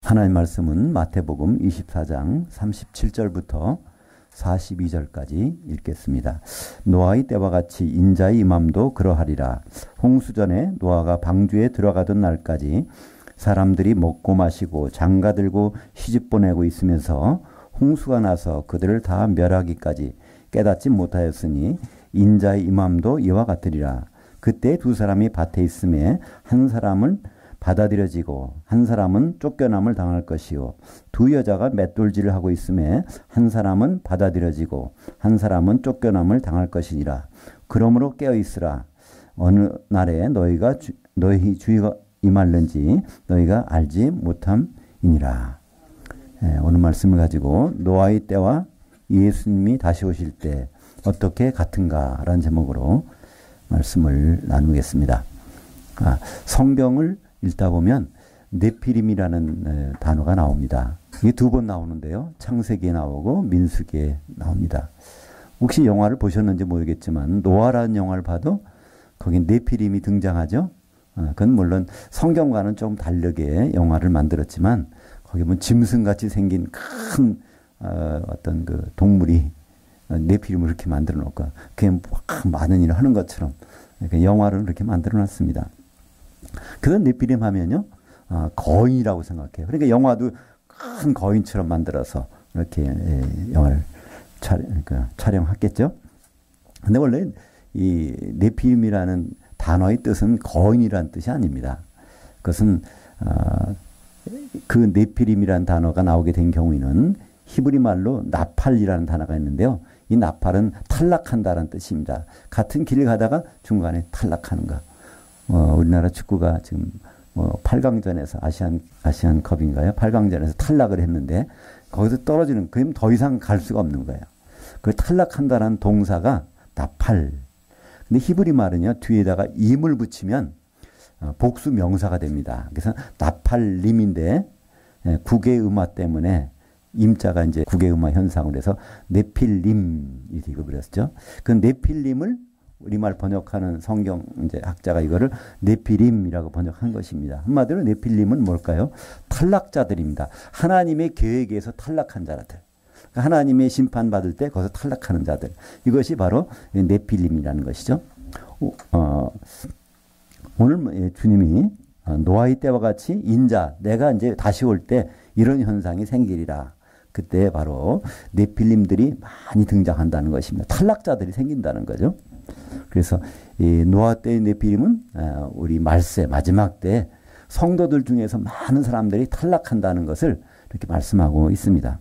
하나님 말씀은 마태복음 24장 37절부터 42절까지 읽겠습니다. 노아의 때와 같이 인자의 임함도 그러하리라. 홍수전에 노아가 방주에 들어가던 날까지 사람들이 먹고 마시고 장가들고 시집 보내고 있으면서 홍수가 나서 그들을 다 멸하기까지 깨닫지 못하였으니 인자의 임함도 이와 같으리라. 그때 두 사람이 밭에 있음에 한 사람은 받아들여지고 한 사람은 쫓겨남을 당할 것이요 두 여자가 맷돌질을 하고 있음에 한 사람은 받아들여지고 한 사람은 쫓겨남을 당할 것이니라. 그러므로 깨어있으라. 어느 날에 너희 주의가 임할는지 너희가 알지 못함이니라. 오늘 말씀을 가지고 노아의 때와 예수님이 다시 오실 때 어떻게 같은가 라는 제목으로 말씀을 나누겠습니다. 성경을 읽다 보면 네피림이라는 단어가 나옵니다. 이게 두 번 나오는데요. 창세기에 나오고 민수기에 나옵니다. 혹시 영화를 보셨는지 모르겠지만 노아라는 영화를 봐도 거기 네피림이 등장하죠. 그건 물론 성경과는 좀 다르게 영화를 만들었지만 거기 보면 짐승같이 생긴 큰 어떤 그 동물이 네피림을 이렇게 만들어 놓고 그게 많은 일을 하는 것처럼 영화를 이렇게 만들어 놨습니다. 그건 네피림 하면요, 거인이라고 생각해요. 그러니까 영화도 큰 거인처럼 만들어서 이렇게 영화를 촬영했겠죠. 근데 원래 이 네피림이라는 단어의 뜻은 거인이라는 뜻이 아닙니다. 그것은 그 네피림이라는 단어가 나오게 된 경우에는 히브리 말로 나팔이라는 단어가 있는데요. 이 나팔은 탈락한다라는 뜻입니다. 같은 길을 가다가 중간에 탈락하는 거. 우리나라 축구가 지금 8강전에서 아시안컵인가요? 8강전에서 탈락을 했는데 거기서 떨어지는 그럼 더 이상 갈 수가 없는 거예요. 그 탈락한다라는 동사가 나팔. 근데 히브리 말은요, 뒤에다가 임을 붙이면 복수 명사가 됩니다. 그래서 나팔림인데 국외음화 때문에 임자가 이제 국외음화 현상을 해서 네필림이 되어버렸죠. 그 네필림을 우리말 번역하는 성경 이제 학자가 이거를 네피림이라고 번역한 것입니다. 한마디로 네필림은 뭘까요? 탈락자들입니다. 하나님의 계획에서 탈락한 자들. 하나님의 심판받을 때 거기서 탈락하는 자들. 이것이 바로 네필림이라는 것이죠. 오늘 주님이 노아의 때와 같이 인자, 내가 이제 다시 올 때 이런 현상이 생기리라. 그때 바로 네필림들이 많이 등장한다는 것입니다. 탈락자들이 생긴다는 거죠. 그래서 이 노아 때의 네피림은 우리 말세 마지막 때 성도들 중에서 많은 사람들이 탈락한다는 것을 이렇게 말씀하고 있습니다.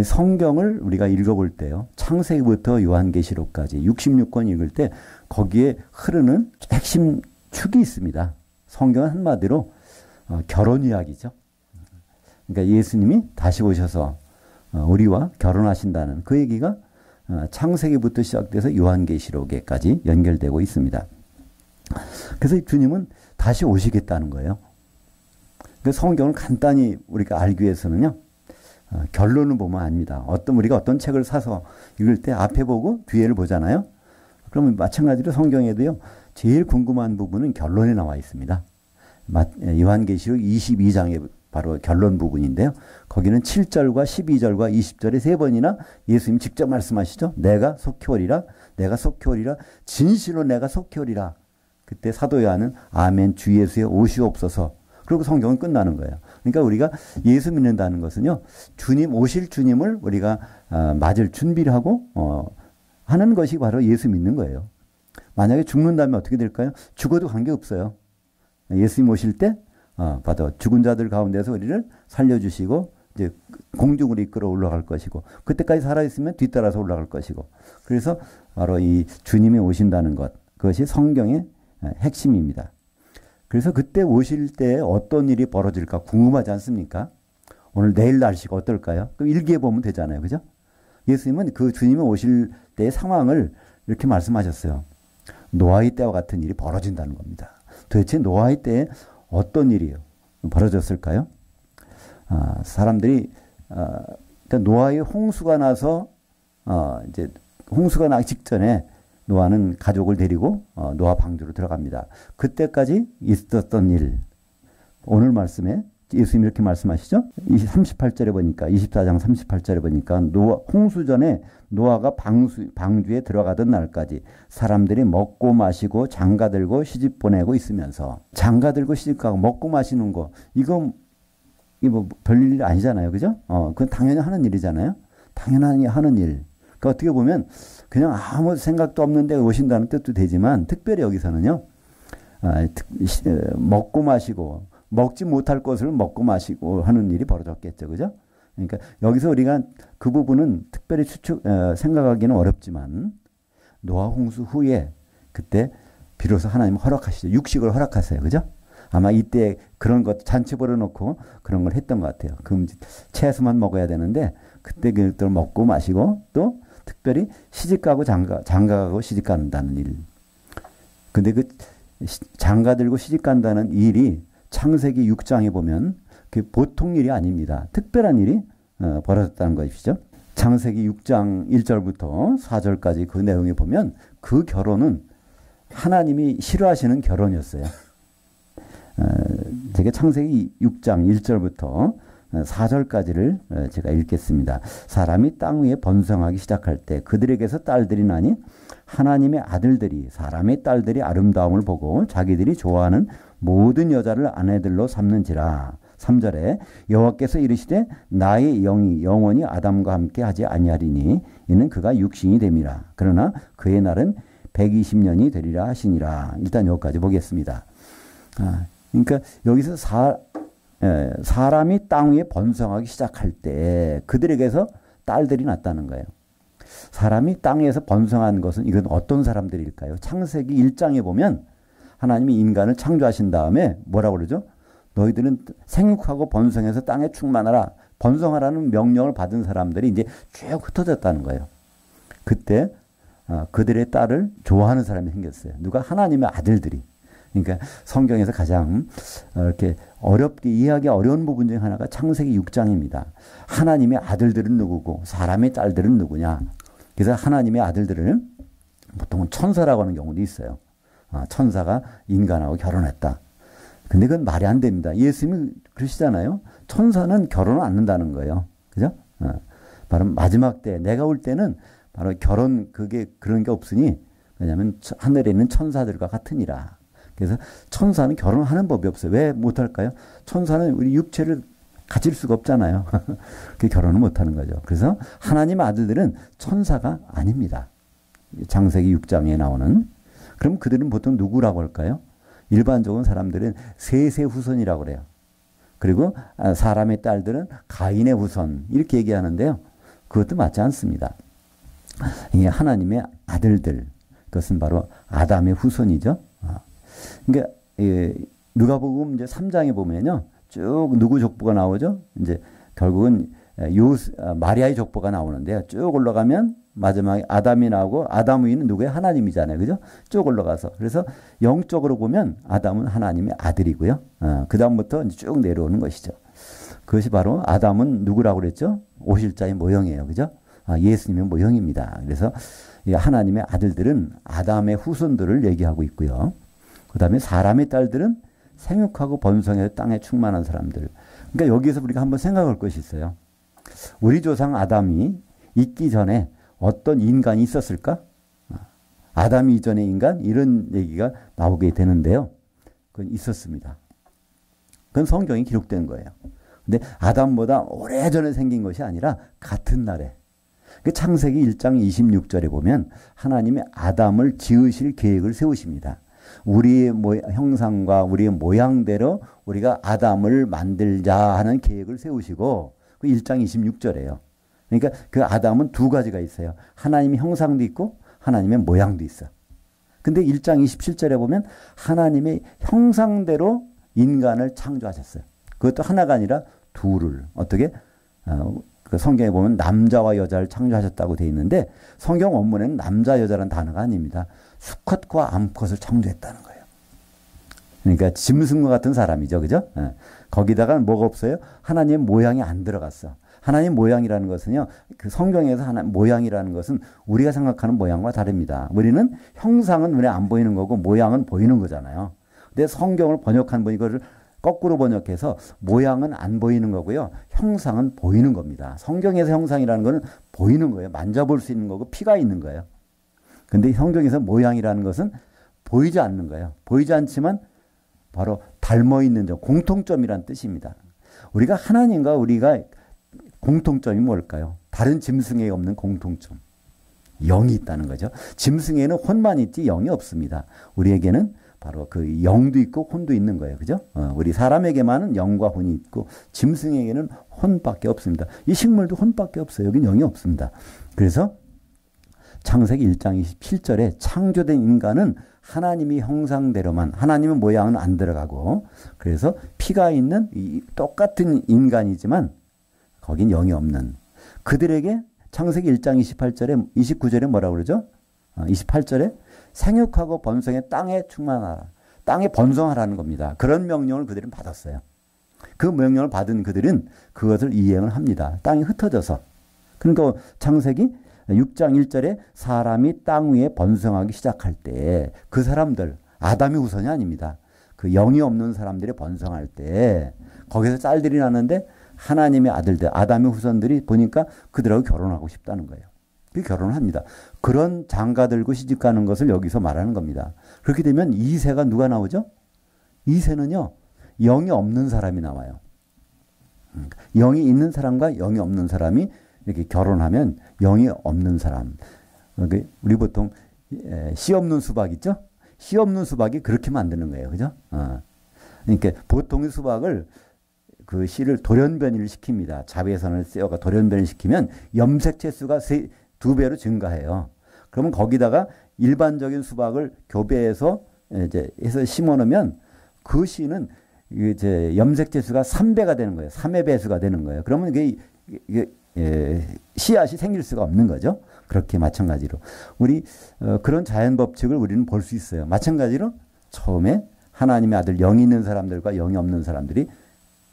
성경을 우리가 읽어볼 때요. 창세기부터 요한계시록까지 66권 읽을 때 거기에 흐르는 핵심 축이 있습니다. 성경은 한마디로 결혼 이야기죠. 그러니까 예수님이 다시 오셔서 우리와 결혼하신다는 그 얘기가 창세기부터 시작돼서 요한계시록에까지 연결되고 있습니다. 그래서 주님은 다시 오시겠다는 거예요. 그 성경을 간단히 우리가 알기 위해서는요, 결론을 보면 압니다. 우리가 어떤 책을 사서 읽을 때 앞에 보고 뒤에를 보잖아요. 그러면 마찬가지로 성경에도요, 제일 궁금한 부분은 결론에 나와 있습니다. 요한계시록 22장에 바로 결론 부분인데요. 거기는 7절과 12절과 20절에 세 번이나 예수님 직접 말씀하시죠. 내가 속히 오리라. 내가 속히 오리라. 진실로 내가 속히 오리라. 그때 사도 요한은 아멘 주 예수의 오시옵소서. 그리고 성경은 끝나는 거예요. 그러니까 우리가 예수 믿는다는 것은요. 주님 오실 주님을 우리가 맞을 준비를 하고 하는 것이 바로 예수 믿는 거예요. 만약에 죽는다면 어떻게 될까요? 죽어도 관계없어요. 예수님 오실 때 받아 죽은 자들 가운데서 우리를 살려주시고 이제 공중으로 이끌어 올라갈 것이고 그때까지 살아있으면 뒤따라서 올라갈 것이고 그래서 바로 이 주님이 오신다는 것 그것이 성경의 핵심입니다. 그래서 그때 오실 때 어떤 일이 벌어질까 궁금하지 않습니까? 오늘 내일 날씨가 어떨까요? 그럼 일기에 보면 되잖아요. 그죠? 예수님은 그 주님이 오실 때의 상황을 이렇게 말씀하셨어요. 노아의 때와 같은 일이 벌어진다는 겁니다. 도대체 노아의 때에 어떤 일이 벌어졌을까요? 사람들이 그러니까 노아의 홍수가 나서 이제 홍수가 나기 직전에 노아는 가족을 데리고 노아 방주로 들어갑니다. 그때까지 있었던 일 오늘 말씀에 예수님이 이렇게 말씀하시죠. 38절에 보니까 24장 38절에 보니까 홍수 전에 노아가 방주에 들어가던 날까지 사람들이 먹고 마시고 장가들고 시집 보내고 있으면서 장가들고 시집가고 먹고 마시는 거 이거 뭐 별일 아니잖아요. 그죠? 그건 당연히 하는 일이잖아요. 당연히 하는 일. 그러니까 어떻게 보면 그냥 아무 생각도 없는데 오신다는 뜻도 되지만 특별히 여기서는요. 먹고 마시고 먹지 못할 것을 먹고 마시고 하는 일이 벌어졌겠죠. 그죠? 그러니까 여기서 우리가 그 부분은 특별히 생각하기는 어렵지만 노아 홍수 후에 그때 비로소 하나님 허락하시죠. 육식을 허락하세요. 그죠? 아마 이때 그런 것 잔치 벌여놓고 그런 걸 했던 것 같아요. 채소만 먹어야 되는데 그때 그걸 먹고 마시고 또 특별히 시집가고 장가가고 시집간다는 일. 근데 그 장가들고 시집간다는 일이 창세기 6장에 보면 그 보통 일이 아닙니다. 특별한 일이 벌어졌다는 것이죠. 창세기 6장 1절부터 4절까지 그 내용에 보면 그 결혼은 하나님이 싫어하시는 결혼이었어요. 제가 창세기 6장 1절부터 4절까지를 제가 읽겠습니다. 사람이 땅 위에 번성하기 시작할 때 그들에게서 딸들이 나니 하나님의 아들들이 사람의 딸들이 아름다움을 보고 자기들이 좋아하는 모든 여자를 아내들로 삼는지라. 3절에 여호와께서 이르시되 나의 영이 영원히 아담과 함께 하지 아니하리니 이는 그가 육신이 됨이라. 그러나 그의 날은 120년이 되리라 하시니라. 일단 여기까지 보겠습니다. 그러니까 여기서 사람이 땅 위에 번성하기 시작할 때 그들에게서 딸들이 났다는 거예요. 사람이 땅에서 번성한 것은 이건 어떤 사람들일까요? 창세기 1장에 보면 하나님이 인간을 창조하신 다음에 뭐라고 그러죠? 너희들은 생육하고 번성해서 땅에 충만하라. 번성하라는 명령을 받은 사람들이 이제 쭉 흩어졌다는 거예요. 그때 그들의 딸을 좋아하는 사람이 생겼어요. 누가? 하나님의 아들들이. 그러니까 성경에서 가장 이렇게 어렵게 이해하기 어려운 부분 중 하나가 창세기 6장입니다. 하나님의 아들들은 누구고 사람의 딸들은 누구냐. 그래서 하나님의 아들들을 보통은 천사라고 하는 경우도 있어요. 천사가 인간하고 결혼했다. 근데 그건 말이 안 됩니다. 예수님이 그러시잖아요. 천사는 결혼을 안 한다는 거예요. 그죠? 바로 마지막 때 내가 올 때는 바로 그런 게 없으니 왜냐하면 하늘에 있는 천사들과 같으니라. 그래서 천사는 결혼하는 법이 없어요. 왜 못할까요? 천사는 우리 육체를 가질 수가 없잖아요. 그 결혼을 못하는 거죠. 그래서 하나님의 아들들은 천사가 아닙니다. 창세기 6장에 나오는. 그럼 그들은 보통 누구라고 할까요? 일반적인 사람들은 셋의 후손이라고 그래요. 그리고 사람의 딸들은 가인의 후손 이렇게 얘기하는데요. 그것도 맞지 않습니다. 이게 하나님의 아들들, 그것은 바로 아담의 후손이죠. 그러니까 누가복음 이제 3장에 보면요, 쭉 누구 족보가 나오죠? 이제 결국은 마리아의 족보가 나오는데요. 쭉 올라가면 마지막에 아담이 나오고 아담 위는 누구예요? 하나님이잖아요, 그죠? 쭉 올라가서 그래서 영적으로 보면 아담은 하나님의 아들이고요. 그 다음부터 이제 쭉 내려오는 것이죠. 그것이 바로 아담은 누구라고 그랬죠? 오실 자의 모형이에요, 그죠? 예수님의 모형입니다. 그래서 하나님의 아들들은 아담의 후손들을 얘기하고 있고요. 그 다음에 사람의 딸들은 생육하고 번성해서 땅에 충만한 사람들. 그러니까 여기에서 우리가 한번 생각할 것이 있어요. 우리 조상 아담이 있기 전에 어떤 인간이 있었을까? 아담 이전의 인간? 이런 얘기가 나오게 되는데요. 그건 있었습니다. 그건 성경에 기록된 거예요. 근데 아담보다 오래전에 생긴 것이 아니라 같은 날에. 그 창세기 1장 26절에 보면 하나님이 아담을 지으실 계획을 세우십니다. 우리의 형상과 우리의 모양대로 우리가 아담을 만들자 하는 계획을 세우시고 그 1장 26절이에요. 그러니까 그 아담은 두 가지가 있어요. 하나님의 형상도 있고 하나님의 모양도 있어. 근데 1장 27절에 보면 하나님의 형상대로 인간을 창조하셨어요. 그것도 하나가 아니라 둘을. 어떻게? 그 성경에 보면 남자와 여자를 창조하셨다고 되어 있는데 성경 원문에는 남자 여자라는 단어가 아닙니다. 수컷과 암컷을 창조했다는 거예요. 그러니까 짐승과 같은 사람이죠. 그죠? 거기다가 뭐가 없어요? 하나님의 모양이 안 들어갔어. 하나님 모양이라는 것은요, 그 성경에서 하나님 모양이라는 것은 우리가 생각하는 모양과 다릅니다. 우리는 형상은 눈에 안 보이는 거고 모양은 보이는 거잖아요. 근데 성경을 번역한 분이 그걸 거꾸로 번역해서 모양은 안 보이는 거고요. 형상은 보이는 겁니다. 성경에서 형상이라는 거는 보이는 거예요. 만져볼 수 있는 거고 피가 있는 거예요. 근데 성경에서 모양이라는 것은 보이지 않는 거예요. 보이지 않지만 바로 닮아 있는 점, 공통점이란 뜻입니다. 우리가 하나님과 우리가 공통점이 뭘까요? 다른 짐승에 없는 공통점. 영이 있다는 거죠. 짐승에는 혼만 있지 영이 없습니다. 우리에게는 바로 그 영도 있고 혼도 있는 거예요. 그죠? 우리 사람에게만은 영과 혼이 있고 짐승에게는 혼밖에 없습니다. 이 식물도 혼밖에 없어요. 여긴 영이 없습니다. 그래서 창세기 1장 27절에 창조된 인간은 하나님이 형상대로만, 하나님의 모양은 안 들어가고, 그래서 피가 있는 똑같은 인간이지만 거긴 영이 없는 그들에게 창세기 1장 28절에 29절에 뭐라고 그러죠? 28절에 생육하고 번성해 땅에 충만하라. 땅에 번성하라는 겁니다. 그런 명령을 그들은 받았어요. 그 명령을 받은 그들은 그것을 이행을 합니다. 땅이 흩어져서. 그러니까 창세기 6장 1절에 사람이 땅 위에 번성하기 시작할 때 그 사람들, 아담이 우선이 아닙니다. 그 영이 없는 사람들이 번성할 때 거기서 짤들이 나는데 하나님의 아들들, 아담의 후손들이 보니까 그들하고 결혼하고 싶다는 거예요. 그 결혼을 합니다. 그런 장가 들고 시집 가는 것을 여기서 말하는 겁니다. 그렇게 되면 2세가 누가 나오죠? 2세는요, 영이 없는 사람이 나와요. 영이 있는 사람과 영이 없는 사람이 이렇게 결혼하면 영이 없는 사람. 우리 보통 씨 없는 수박 있죠? 씨 없는 수박이 그렇게 만드는 거예요. 그죠? 그러니까 보통의 수박을 그 씨를 돌연변이를 시킵니다. 자외선을 쐬어가 돌연변이를 시키면 염색체 수가 2배로 증가해요. 그러면 거기다가 일반적인 수박을 교배해서 이제 해서 심어 놓으면 그 씨는 이제 염색체 수가 3배가 되는 거예요. 3의 배수가 되는 거예요. 그러면 이게 씨앗이 생길 수가 없는 거죠. 그렇게 마찬가지로 우리 그런 자연 법칙을 우리는 볼 수 있어요. 마찬가지로 처음에 하나님의 아들 영이 있는 사람들과 영이 없는 사람들이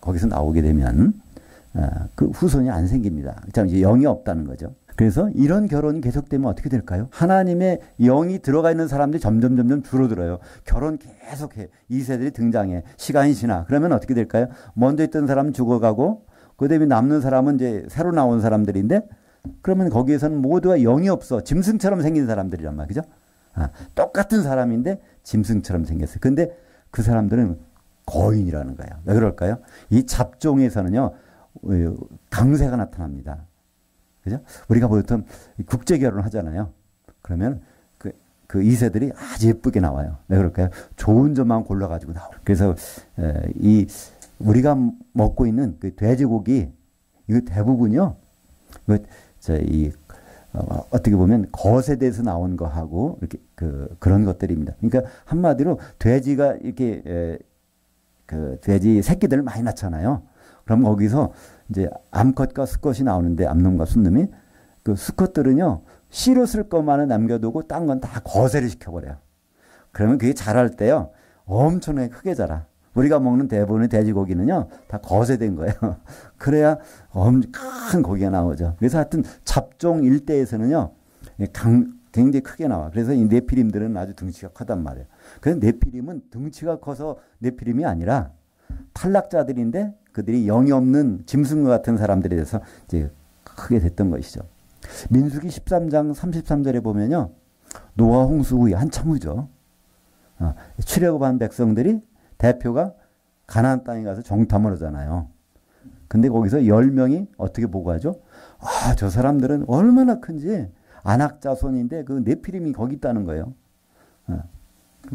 거기서 나오게 되면 그 후손이 안 생깁니다. 참 이제 영이 없다는 거죠. 그래서 이런 결혼이 계속되면 어떻게 될까요? 하나님의 영이 들어가 있는 사람들이 점점 줄어들어요. 결혼 계속해. 2세들이 등장해. 시간이 지나. 그러면 어떻게 될까요? 먼저 있던 사람은 죽어가고 그다음에 남는 사람은 이제 새로 나온 사람들인데 그러면 거기에서는 모두가 영이 없어. 짐승처럼 생긴 사람들이란 말이죠. 똑같은 사람인데 짐승처럼 생겼어요. 근데 그 사람들은 거인이라는 거예요. 왜 그럴까요? 이 잡종에서는요, 강세가 나타납니다. 그죠? 우리가 보통 국제 결혼을 하잖아요. 그러면 그 2세들이 아주 예쁘게 나와요. 왜 그럴까요? 좋은 점만 골라가지고 나와요. 그래서 우리가 먹고 있는 그 돼지고기, 이거 대부분요, 어떻게 보면 거세대에서 나온 거하고 이렇게 그런 것들입니다. 그러니까 한마디로 돼지가 이렇게 그 돼지 새끼들을 많이 낳잖아요. 그럼 거기서 이제 암컷과 수컷이 나오는데 암놈과 순놈이 그 수컷들은요 씨로 쓸 것만은 남겨두고 딴 건 다 거세를 시켜버려요. 그러면 그게 자랄 때요 엄청나게 크게 자라. 우리가 먹는 대부분의 돼지고기는요 다 거세된 거예요. 그래야 큰 고기가 나오죠. 그래서 하여튼 잡종 일대에서는요 굉장히 크게 나와. 그래서 이 네피림들은 아주 등치가 크단 말이에요. 그래서 네피림은 등치가 커서 네피림이 아니라 탈락자들인데 그들이 영이 없는 짐승과 같은 사람들에 대해서 이제 크게 됐던 것이죠. 민수기 13장 33절에 보면요. 노아 홍수 후에 한참 후죠. 출애굽한 백성들이 대표가 가나안 땅에 가서 정탐을 하잖아요. 근데 거기서 10명이 어떻게 보고하죠? 저 사람들은 얼마나 큰지 아낙 자손인데 그 네피림이 거기 있다는 거예요.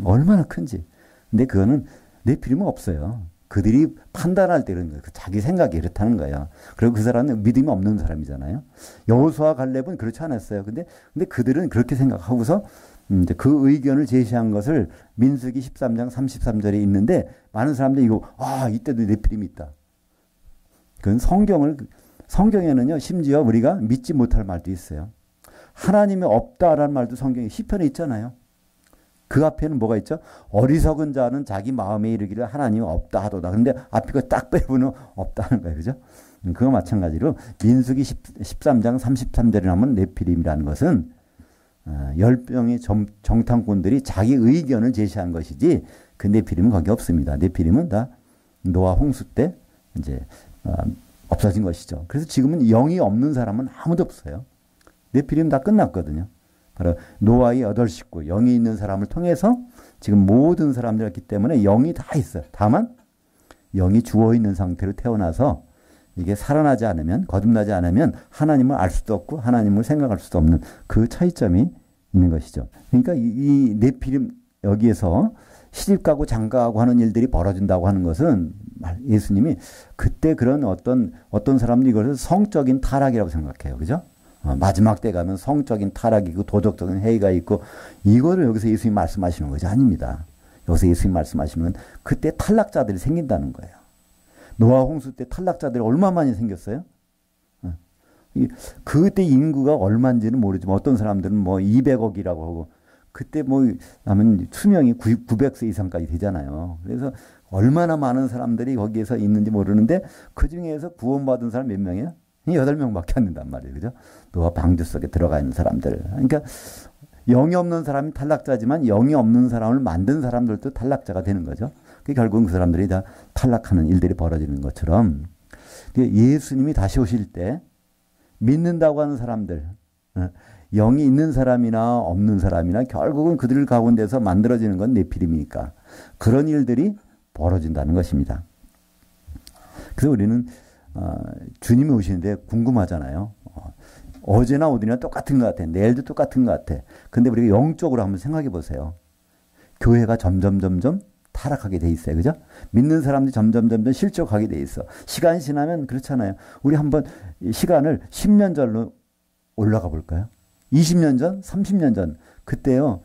얼마나 큰지. 근데 그거는 네피림은 없어요. 그들이 판단할 때 이런 거예요. 자기 생각이 이렇다는 거예요. 그리고 그 사람은 믿음이 없는 사람이잖아요. 여호수아 갈렙은 그렇지 않았어요. 근데 그들은 그렇게 생각하고서 이제 그 의견을 제시한 것을 민수기 13장 33절에 있는데 많은 사람들이 이거 이때도 네피림이 있다. 그건 성경에는요 심지어 우리가 믿지 못할 말도 있어요. 하나님이 없다라는 말도 성경에 시편에 있잖아요. 그 앞에는 뭐가 있죠? 어리석은 자는 자기 마음에 이르기를 하나님이 없다 하도다. 그런데 앞에 거 딱 빼보면 없다는 거예요. 그죠? 그거 마찬가지로 민수기 13장 33절에 나오는 네피림이라는 것은 10명의 정탐꾼들이 자기 의견을 제시한 것이지 그 네피림은 거기 없습니다. 네피림은 다 노아 홍수 때 이제 없어진 것이죠. 그래서 지금은 영이 없는 사람은 아무도 없어요. 네피림 다 끝났거든요. 바로 노아의 8식구, 영이 있는 사람을 통해서 지금 모든 사람들이 있기 때문에 영이 다 있어요. 다만 영이 죽어있는 상태로 태어나서 이게 살아나지 않으면, 거듭나지 않으면 하나님을 알 수도 없고 하나님을 생각할 수도 없는 그 차이점이 있는 것이죠. 그러니까 이 네피림 여기에서 시집가고 장가가고 하는 일들이 벌어진다고 하는 것은 예수님이 그때 그런 어떤 사람들이 이것을 성적인 타락이라고 생각해요. 그죠? 마지막 때 가면 성적인 타락이고 도덕적인 해이가 있고 이거를 여기서 예수님이 말씀하시는 것이 아닙니다. 여기서 예수님이 말씀하시는 건 그때 탈락자들이 생긴다는 거예요. 노아 홍수 때 탈락자들이 얼마 많이 생겼어요? 그때 인구가 얼마인지는 모르지만 어떤 사람들은 뭐 200억이라고 하고 그때 뭐 하면 수명이 900세 이상까지 되잖아요. 그래서 얼마나 많은 사람들이 거기에서 있는지 모르는데 그 중에서 구원받은 사람 몇 명이에요? 8명밖에 안 된단 말이에요. 그죠? 노아 방주 속에 들어가 있는 사람들. 그러니까 영이 없는 사람이 탈락자지만 영이 없는 사람을 만든 사람들도 탈락자가 되는 거죠. 결국은 그 사람들이 다 탈락하는 일들이 벌어지는 것처럼 예수님이 다시 오실 때 믿는다고 하는 사람들, 영이 있는 사람이나 없는 사람이나 결국은 그들 가운데서 만들어지는 건 네피림이니까 그런 일들이 벌어진다는 것입니다. 그래서 우리는 주님이 오시는데 궁금하잖아요. 어제나 오늘이나 똑같은 것 같아. 내일도 똑같은 것 같아. 근데 우리가 영적으로 한번 생각해 보세요. 교회가 점점 타락하게 돼 있어요. 그죠? 믿는 사람들이 점점 실족하게 돼 있어. 시간이 지나면 그렇잖아요. 우리 한번 시간을 10년 전으로 올라가 볼까요? 20년 전, 30년 전. 그때요.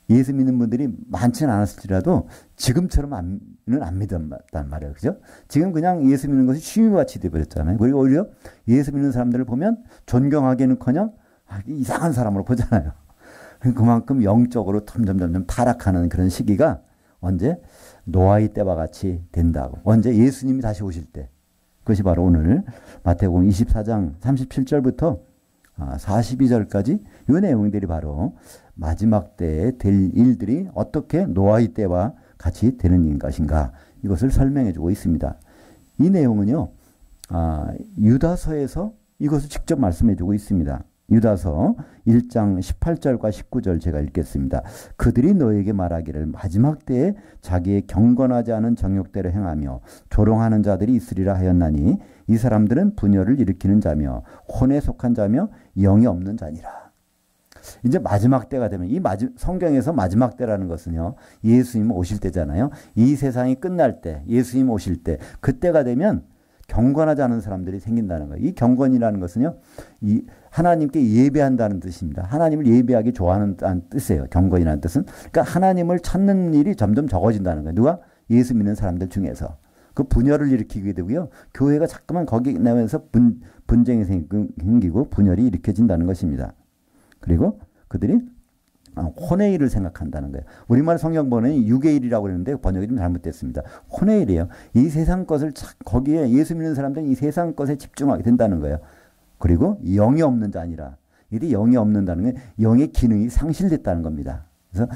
예수 믿는 분들이 많지는 않았을지라도 지금처럼은 안 믿었단 말이에요. 그죠? 지금 그냥 예수 믿는 것이 취미같이 되어버렸잖아요. 그리고 오히려 예수 믿는 사람들을 보면 존경하기는커녕 이상한 사람으로 보잖아요. 그만큼 영적으로 점점 타락하는 그런 시기가 언제? 노아의 때와 같이 된다고. 언제? 예수님이 다시 오실 때. 그것이 바로 오늘 마태복음 24장 37절부터 42절까지 이 내용들이 바로 마지막 때에 될 일들이 어떻게 노아의 때와 같이 되는 일인 것인가 이것을 설명해 주고 있습니다. 이 내용은요. 유다서에서 이것을 직접 말씀해 주고 있습니다. 유다서 1장 18절과 19절 제가 읽겠습니다. 그들이 너에게 말하기를 마지막 때에 자기의 경건하지 않은 정욕대로 행하며 조롱하는 자들이 있으리라 하였나니 이 사람들은 분열을 일으키는 자며 혼에 속한 자며 영이 없는 자니라. 이제 마지막 때가 되면 성경에서 마지막 때라는 것은요. 예수님 오실 때잖아요. 이 세상이 끝날 때 예수님 오실 때 그때가 되면 경건하지 않은 사람들이 생긴다는 거예요. 이 경건이라는 것은요. 하나님께 예배한다는 뜻입니다. 하나님을 예배하기 좋아하는 뜻이에요. 경건이라는 뜻은. 그러니까 하나님을 찾는 일이 점점 적어진다는 거예요. 누가? 예수 믿는 사람들 중에서. 그 분열을 일으키게 되고요. 교회가 자꾸만 거기 내면서 분쟁이 생기고 분열이 일으켜진다는 것입니다. 그리고 그들이 혼의 일을 생각한다는 거예요. 우리말 성경 번역은 육의 일이라고 그러는데 번역이 좀 잘못됐습니다. 혼의 일이에요. 이 세상 것을 거기에 예수 믿는 사람들은 이 세상 것에 집중하게 된다는 거예요. 그리고 영이 없는 자 아니라 이들이 영이 없는다는 건 영의 기능이 상실됐다는 겁니다. 그래서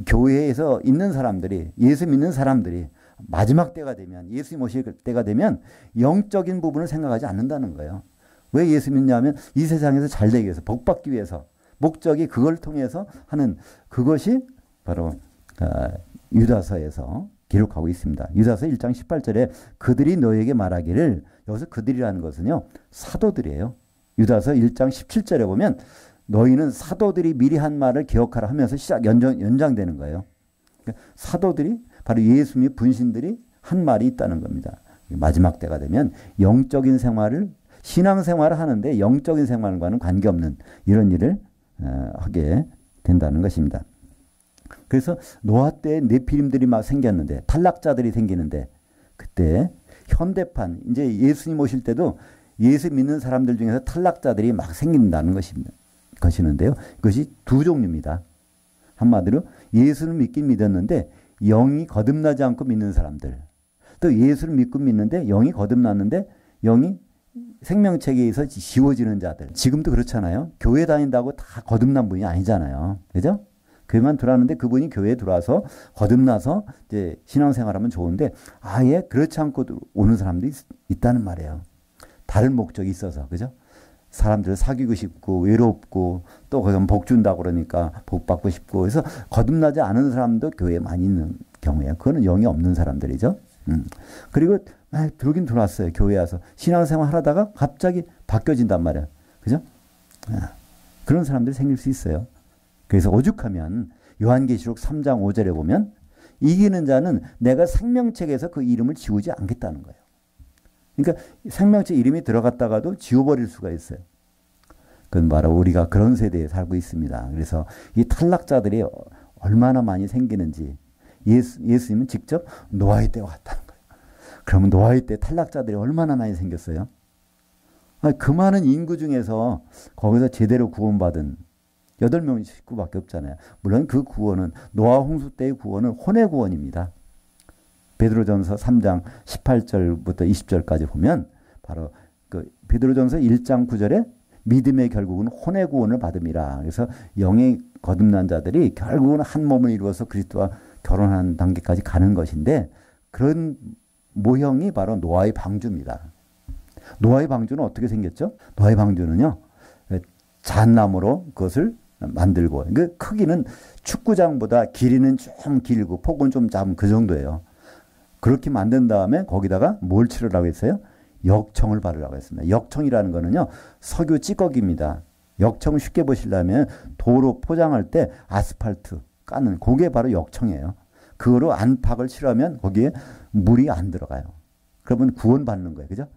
교회에서 있는 사람들이 예수 믿는 사람들이 마지막 때가 되면 예수님 오실 때가 되면 영적인 부분을 생각하지 않는다는 거예요. 왜 예수 믿냐면 이 세상에서 잘 되기 위해서 복받기 위해서 목적이 그걸 통해서 하는 그것이 바로 유다서에서 기록하고 있습니다. 유다서 1장 18절에 그들이 너에게 말하기를 여기서 그들이라는 것은요. 사도들이에요. 유다서 1장 17절에 보면 너희는 사도들이 미리 한 말을 기억하라 하면서 연장되는 거예요. 그러니까 사도들이 바로 예수님의 분신들이 한 말이 있다는 겁니다. 마지막 때가 되면 영적인 생활을 신앙생활을 하는데 영적인 생활과는 관계없는 이런 일을 하게 된다는 것입니다. 그래서 노아 때 네피림들이 막 생겼는데 탈락자들이 생기는데 그때 현대판 이제 예수님 오실 때도 예수 믿는 사람들 중에서 탈락자들이 막 생긴다는 것이는데요. 그것이 두 종류입니다. 한마디로 예수를 믿긴 믿었는데 영이 거듭나지 않고 믿는 사람들. 또 예수를 믿고 믿는데 영이 거듭났는데 영이 생명체계에서 지워지는 자들. 지금도 그렇잖아요. 교회 다닌다고 다 거듭난 분이 아니잖아요. 그죠? 교회만 들어왔는데 그분이 교회에 들어와서 거듭나서 이제 신앙생활하면 좋은데 아예 그렇지 않고 오는 사람도 있다는 말이에요. 다른 목적이 있어서, 그죠? 사람들을 사귀고 싶고 외롭고 또 거기 복 준다고 그러니까 복 받고 싶고 그래서 거듭나지 않은 사람도 교회에 많이 있는 경우에요. 그거는 영이 없는 사람들이죠. 그리고 들어오긴 들어왔어요. 교회에 와서 신앙생활 하다가 갑자기 바뀌어진단 말이에요. 그죠? 그런 사람들이 생길 수 있어요. 그래서 오죽하면 요한계시록 3장 5절에 보면 이기는 자는 내가 생명책에서 그 이름을 지우지 않겠다는 거예요. 그러니까 생명책 이름이 들어갔다가도 지워버릴 수가 있어요. 그건 바로 우리가 그런 세대에 살고 있습니다. 그래서 이 탈락자들이 얼마나 많이 생기는지 예수님은 직접 노아의 때와 같다는 거예요. 그러면 노아의 때 탈락자들이 얼마나 많이 생겼어요? 그 많은 인구 중에서 거기서 제대로 구원받은 8명 식구밖에 없잖아요. 물론 그 구원은 노아 홍수 때의 구원은 혼의 구원입니다. 베드로전서 3장 18절부터 20절까지 보면 바로 그 베드로전서 1장 9절에 믿음의 결국은 혼의 구원을 받음이라. 그래서 영의 거듭난 자들이 결국은 한 몸을 이루어서 그리스도와 결혼하는 단계까지 가는 것인데 그런 모형이 바로 노아의 방주입니다. 노아의 방주는 어떻게 생겼죠? 노아의 방주는요. 잣나무로 그것을 만들고 그 크기는 축구장보다 길이는 좀 길고 폭은 좀 작은 그 정도예요. 그렇게 만든 다음에 거기다가 뭘 칠하라고 했어요? 역청을 바르라고 했습니다. 역청이라는 거는요. 석유 찌꺼기입니다. 역청 쉽게 보시려면 도로 포장할 때 아스팔트 까는 그게 바로 역청이에요. 그거로 안팎을 칠하면 거기에 물이 안 들어가요. 그러면 구원받는 거예요. 그죠?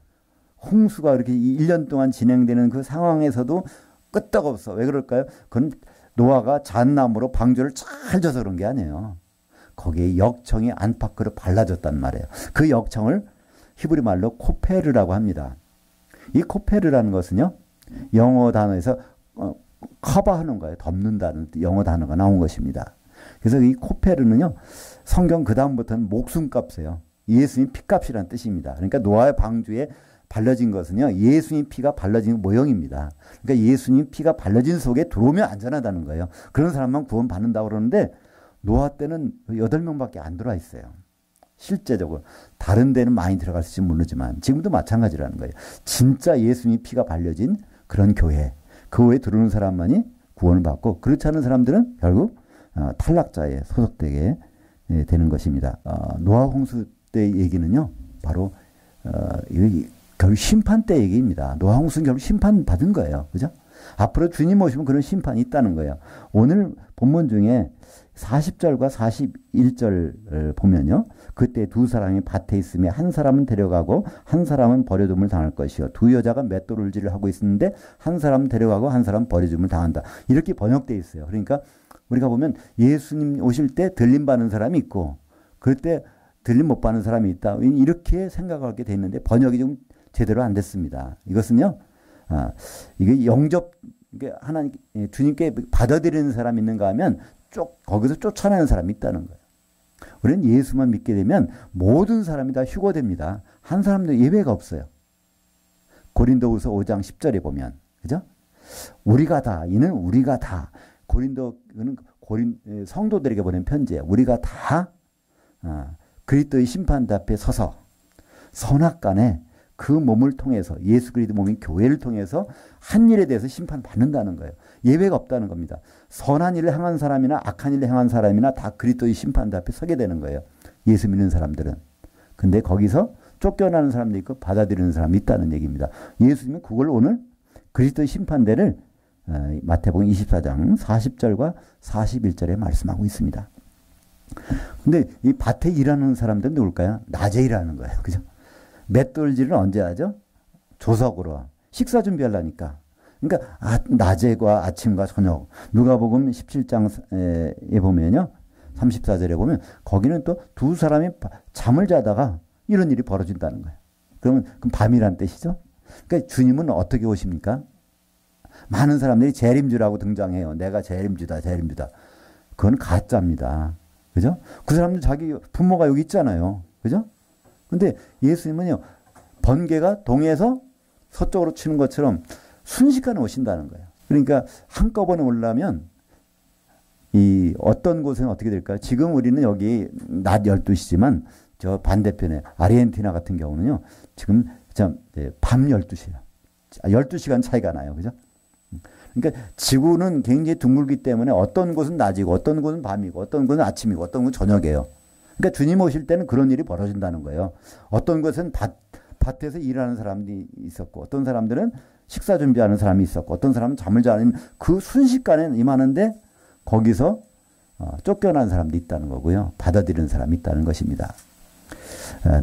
홍수가 이렇게 1년 동안 진행되는 그 상황에서도 끄떡없어. 왜 그럴까요? 그건 노아가 잣나무로 방주를 잘 져서 그런 게 아니에요. 거기에 역청이 안팎으로 발라졌단 말이에요. 그 역청을 히브리 말로 코페르라고 합니다. 이 코페르라는 것은요. 영어 단어에서 커버하는 거예요. 덮는다는 영어 단어가 나온 것입니다. 그래서 이 코페르는요. 성경 그 다음부터는 목숨값이에요. 예수님 피값이라는 뜻입니다. 그러니까 노아의 방주에 발라진 것은요. 예수님 피가 발라진 모형입니다. 그러니까 예수님 피가 발라진 속에 들어오면 안전하다는 거예요. 그런 사람만 구원받는다고 그러는데 노아 때는 8명밖에 안 들어와 있어요. 실제적으로. 다른 데는 많이 들어갔을지 모르지만 지금도 마찬가지라는 거예요. 진짜 예수님 피가 발려진 그런 교회. 그 후에 들어오는 사람만이 구원을 받고 그렇지 않은 사람들은 결국 탈락자에 소속되게 되는 것입니다. 노아 홍수 때 얘기는요. 바로 결국 심판 때 얘기입니다. 노아 홍수는 결국 심판 받은 거예요. 그죠? 앞으로 주님 오시면 그런 심판이 있다는 거예요. 오늘 본문 중에 40절과 41절 보면요. 그때 두 사람이 밭에 있으며 한 사람은 데려가고 한 사람은 버려둠을 당할 것이요. 두 여자가 맷돌을질을 하고 있는데 한 사람은 데려가고 한 사람은 버려둠을 당한다. 이렇게 번역되어 있어요. 그러니까 우리가 보면 예수님 오실 때 들림 받는 사람이 있고 그럴 때 들림 못 받는 사람이 있다. 이렇게 생각하게 돼 있는데 번역이 좀 제대로 안 됐습니다. 이것은요. 이게 영접 하나님 주님께 받아들이는 사람이 있는가 하면 거기서 쫓아내는 사람이 있다는 거예요. 우리는 예수만 믿게 되면 모든 사람이 다 휴거됩니다. 한 사람도 예외가 없어요. 고린도후서 5장 10절에 보면 그죠? 우리가 다 이는 우리가 다 고린도는 성도들에게 보낸 편지예요. 우리가 다 그리스도의 심판 앞에 서서 선악간에 그 몸을 통해서 예수 그리스도 몸인 교회를 통해서 한 일에 대해서 심판받는다는 거예요. 예외가 없다는 겁니다. 선한 일을 행한 사람이나 악한 일을 행한 사람이나 다 그리스도의 심판대 앞에 서게 되는 거예요. 예수 믿는 사람들은. 근데 거기서 쫓겨나는 사람도 있고 받아들이는 사람이 있다는 얘기입니다. 예수님은 그걸 오늘 그리스도의 심판대를 마태복음 24장 40절과 41절에 말씀하고 있습니다. 근데 이 밭에 일하는 사람들은 누굴까요? 낮에 일하는 거예요. 그죠? 맷돌질은 언제 하죠? 조석으로. 식사 준비하려니까. 그러니까 낮에과 아침과 저녁. 누가복음 17장에 보면요. 34절에 보면 거기는 또 두 사람이 잠을 자다가 이런 일이 벌어진다는 거예요. 그럼 밤이란 뜻이죠. 그러니까 주님은 어떻게 오십니까? 많은 사람들이 재림주라고 등장해요. 내가 재림주다, 재림주다. 그건 가짜입니다. 그죠? 그 사람들 자기 부모가 여기 있잖아요. 그죠? 근데 예수님은요, 번개가 동에서 서쪽으로 치는 것처럼 순식간에 오신다는 거예요. 그러니까 한꺼번에 오려면 이 어떤 곳은 어떻게 될까요? 지금 우리는 여기 낮 12시지만 저 반대편에 아르헨티나 같은 경우는요. 지금 밤 12시예요. 12시간 차이가 나요. 그죠? 그러니까 지구는 굉장히 둥글기 때문에 어떤 곳은 낮이고 어떤 곳은 밤이고 어떤 곳은 아침이고 어떤 곳은 저녁이에요. 그러니까 주님 오실 때는 그런 일이 벌어진다는 거예요. 어떤 곳은 밭에서 일하는 사람들이 있었고 어떤 사람들은 식사 준비하는 사람이 있었고 어떤 사람은 잠을 자는 그 순식간에 임하는데 거기서 쫓겨난 사람도 있다는 거고요. 받아들이는 사람이 있다는 것입니다.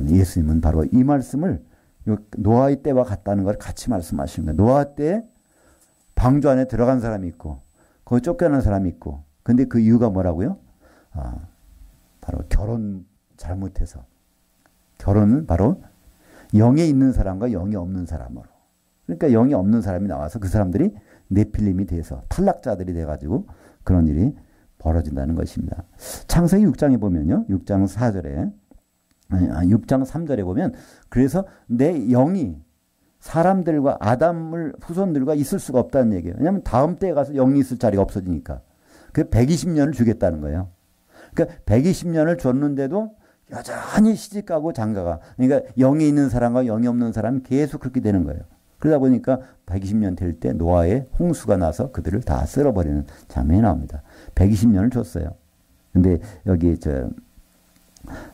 예수님은 바로 이 말씀을 노아의 때와 같다는 걸 같이 말씀하십니다. 노아 때에 방주 안에 들어간 사람이 있고 거기 쫓겨난 사람이 있고 근데 그 이유가 뭐라고요? 바로 결혼 잘못해서 결혼은 바로 영에 있는 사람과 영이 없는 사람으로 그러니까 영이 없는 사람이 나와서 그 사람들이 네필림이 돼서 탈락자들이 돼가지고 그런 일이 벌어진다는 것입니다. 창세기 6장에 보면요. 6장 4절에 6장 3절에 보면 그래서 내 영이 사람들과 아담을 후손들과 있을 수가 없다는 얘기예요. 왜냐하면 다음 때에 가서 영이 있을 자리가 없어지니까. 그 120년을 주겠다는 거예요. 그러니까 120년을 줬는데도 여전히 시집가고 장가가. 그러니까 영이 있는 사람과 영이 없는 사람이 계속 그렇게 되는 거예요. 그러다 보니까 120년 될 때 노아의 홍수가 나서 그들을 다 쓸어버리는 장면이 나옵니다. 120년을 줬어요. 근데 여기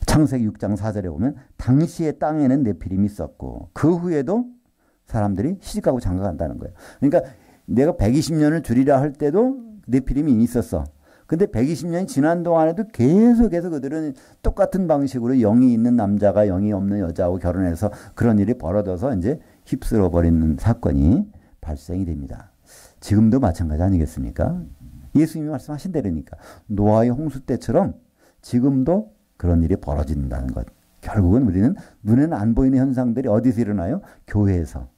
창세기 6장 4절에 보면 당시의 땅에는 네피림이 있었고 그 후에도 사람들이 시집가고 장가간다는 거예요. 그러니까 내가 120년을 줄이라 할 때도 네피림이 있었어. 근데 120년이 지난 동안에도 계속해서 그들은 똑같은 방식으로 영이 있는 남자가 영이 없는 여자하고 결혼해서 그런 일이 벌어져서 이제 휩쓸어 버리는 사건이 발생이 됩니다. 지금도 마찬가지 아니겠습니까? 예수님이 말씀하신 대로니까 노아의 홍수 때처럼 지금도 그런 일이 벌어진다는 것. 결국은 우리는 눈에는 안 보이는 현상들이 어디서 일어나요? 교회에서.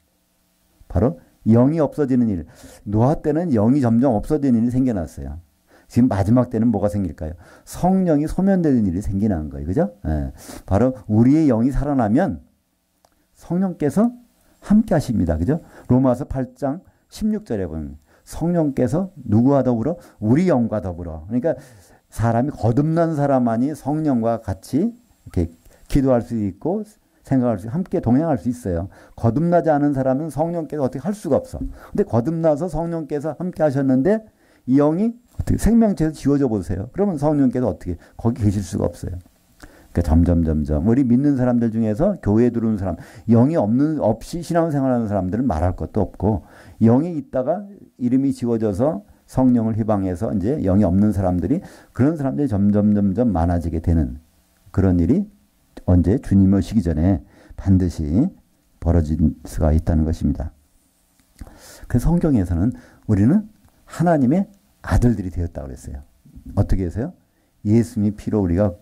바로 영이 없어지는 일. 노아 때는 영이 점점 없어지는 일이 생겨났어요. 지금 마지막 때는 뭐가 생길까요? 성령이 소멸되는 일이 생기는 거예요. 그죠? 예. 바로 우리의 영이 살아나면 성령께서 함께 하십니다. 그죠? 로마서 8장 16절에 보면 성령께서 누구와 더불어? 우리 영과 더불어. 그러니까 사람이 거듭난 사람만이 성령과 같이 이렇게 기도할 수 있고 생각할 수 함께 동행할 수 있어요. 거듭나지 않은 사람은 성령께서 어떻게 할 수가 없어. 근데 거듭나서 성령께서 함께 하셨는데 이 영이 어떻게 생명체에서 지워져 보세요. 그러면 성령께서 어떻게 거기 계실 수가 없어요. 그러니까 점점 우리 믿는 사람들 중에서 교회에 들어오는 사람 영이 없이 신앙생활하는 사람들은 말할 것도 없고 영이 있다가 이름이 지워져서 성령을 희방해서 이제 영이 없는 사람들이 그런 사람들이 점점 많아지게 되는 그런 일이 언제 주님 오시기 전에 반드시 벌어질 수가 있다는 것입니다. 그래서 성경에서는 우리는 하나님의 아들들이 되었다고 그랬어요. 어떻게 해서요? 예수님의 피로 우리가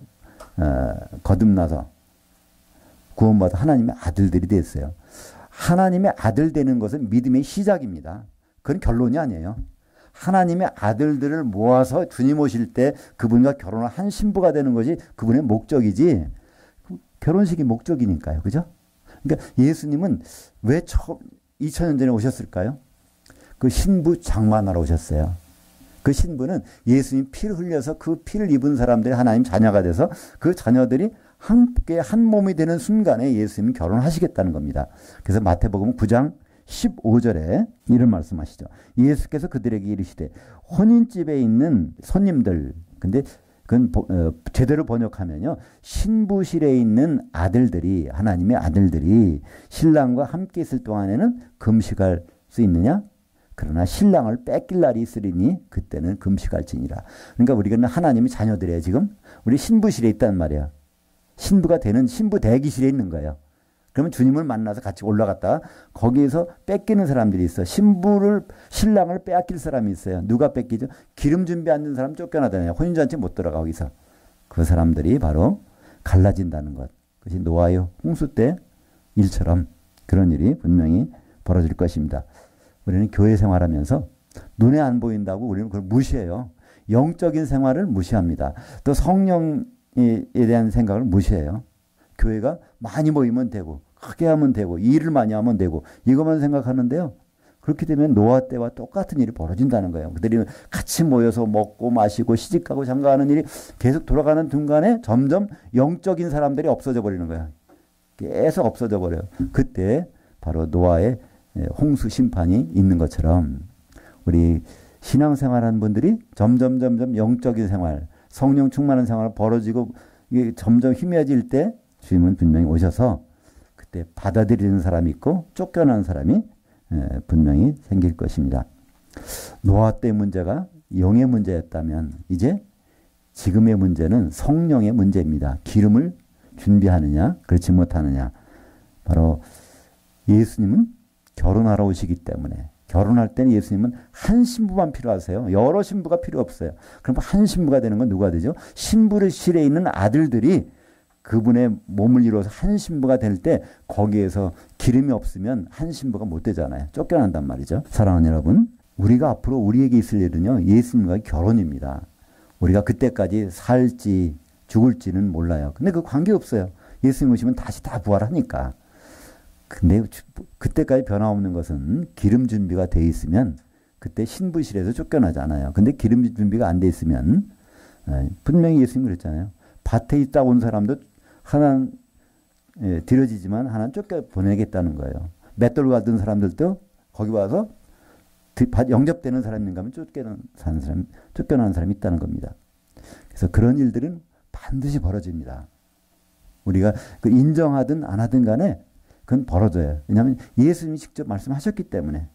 거듭나서 구원받아 하나님의 아들들이 됐어요. 하나님의 아들 되는 것은 믿음의 시작입니다. 그건 결론이 아니에요. 하나님의 아들들을 모아서 주님 오실 때 그분과 결혼을 한 신부가 되는 것이 그분의 목적이지 결혼식이 목적이니까요. 그죠? 그러니까 예수님은 왜 처음 2000년 전에 오셨을까요? 그 신부 장만하러 오셨어요. 그 신부는 예수님 피를 흘려서 그 피를 입은 사람들이 하나님 자녀가 돼서 그 자녀들이 함께 한 몸이 되는 순간에 예수님이 결혼하시겠다는 겁니다. 그래서 마태복음 9장 15절에 이런 말씀하시죠. 예수께서 그들에게 이르시되 혼인집에 있는 손님들 근데 그건 제대로 번역하면요. 신부실에 있는 아들들이 하나님의 아들들이 신랑과 함께 있을 동안에는 금식할 수 있느냐? 그러나 신랑을 뺏길 날이 있으리니 그때는 금식할지니라. 그러니까 우리가 하나님의 자녀들이에요. 지금 우리 신부실에 있단 말이야. 신부가 되는 신부 대기실에 있는 거예요. 그러면 주님을 만나서 같이 올라갔다가 거기에서 뺏기는 사람들이 있어. 신랑을 빼앗길 사람이 있어요. 누가 뺏기죠? 기름 준비 안 된 사람 쫓겨나잖아요. 혼인잔치 못 들어가 거기서. 그 사람들이 바로 갈라진다는 것. 그것이 노아의 홍수 때 일처럼 그런 일이 분명히 벌어질 것입니다. 우리는 교회 생활하면서 눈에 안 보인다고 우리는 그걸 무시해요. 영적인 생활을 무시합니다. 또 성령에 대한 생각을 무시해요. 교회가 많이 모이면 되고 크게 하면 되고 일을 많이 하면 되고 이것만 생각하는데요. 그렇게 되면 노아 때와 똑같은 일이 벌어진다는 거예요. 그들이 같이 모여서 먹고 마시고 시집가고 장가가는 일이 계속 돌아가는 중간에 점점 영적인 사람들이 없어져 버리는 거예요. 계속 없어져 버려요. 그때 바로 노아의 홍수 심판이 있는 것처럼 우리 신앙생활하는 분들이 점점 영적인 생활, 성령 충만한 생활을 벌어지고 이게 점점 희미해질 때 주님은 분명히 오셔서 그때 받아들이는 사람이 있고 쫓겨나는 사람이 분명히 생길 것입니다. 노아 때 문제가 영의 문제였다면 이제 지금의 문제는 성령의 문제입니다. 기름을 준비하느냐 그렇지 못하느냐. 바로 예수님은 결혼하러 오시기 때문에 결혼할 때는 예수님은 한 신부만 필요하세요. 여러 신부가 필요 없어요. 그럼 한 신부가 되는 건 누가 되죠? 신부실에 있는 아들들이 그분의 몸을 이루어서 한 신부가 될 때 거기에서 기름이 없으면 한 신부가 못 되잖아요. 쫓겨난단 말이죠. 사랑하는 여러분, 우리가 앞으로 우리에게 있을 일은요. 예수님과의 결혼입니다. 우리가 그때까지 살지 죽을지는 몰라요. 근데 그 관계없어요. 예수님 오시면 다시 다 부활하니까. 근데 그때까지 변화없는 것은 기름 준비가 돼 있으면 그때 신부실에서 쫓겨나지 않아요. 근데 기름 준비가 안 돼 있으면 분명히 예수님 그랬잖아요. 밭에 있다 온 사람도 하나는 들여지지만 하나는 쫓겨보내겠다는 거예요. 맷돌 가던 사람들도 거기 와서 영접되는 사람인가 하면 쫓겨나는 사람이 있다는 겁니다. 그래서 그런 일들은 반드시 벌어집니다. 우리가 그 인정하든 안 하든 간에 그건 벌어져요. 왜냐하면 예수님이 직접 말씀하셨기 때문에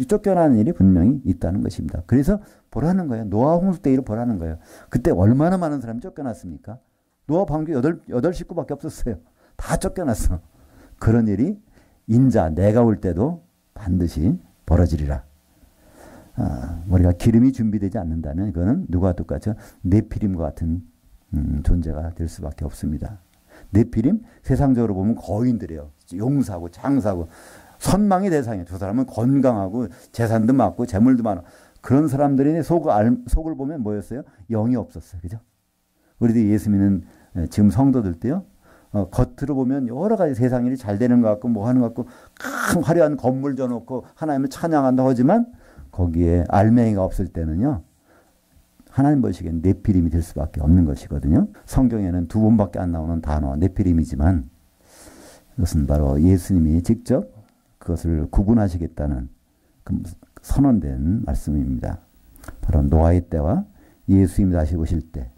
쫓겨나는 일이 분명히 있다는 것입니다. 그래서 보라는 거예요. 노아 홍수 때 일을 보라는 거예요. 그때 얼마나 많은 사람이 쫓겨났습니까? 노아 방주 8 식구밖에 없었어요. 다 쫓겨났어. 그런 일이 인자 내가 올 때도 반드시 벌어지리라. 우리가 기름이 준비되지 않는다면 그거는 누구와 똑같죠? 네피림과 같은 존재가 될 수밖에 없습니다. 네피림 세상적으로 보면 거인들이에요. 용사고 장사고 선망의 대상이에요. 저 사람은 건강하고 재산도 많고 재물도 많아. 그런 사람들이 속을 보면 뭐였어요? 영이 없었어요. 그죠? 우리도 예수 믿는 지금 성도들도요. 겉으로 보면 여러 가지 세상 일이 잘 되는 것 같고 뭐 하는 것 같고 큰 화려한 건물 져놓고 하나님을 찬양한다 하지만 거기에 알맹이가 없을 때는요. 하나님 보시기엔 네피림이 될 수밖에 없는 것이거든요. 성경에는 2번밖에 안 나오는 단어가 네피림이지만 이것은 바로 예수님이 직접 그것을 구분하시겠다는 선언된 말씀입니다. 바로 노아의 때와 예수님이 다시 오실 때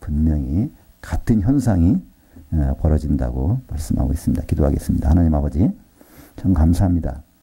분명히 같은 현상이 벌어진다고 말씀하고 있습니다. 기도하겠습니다. 하나님 아버지 참 감사합니다.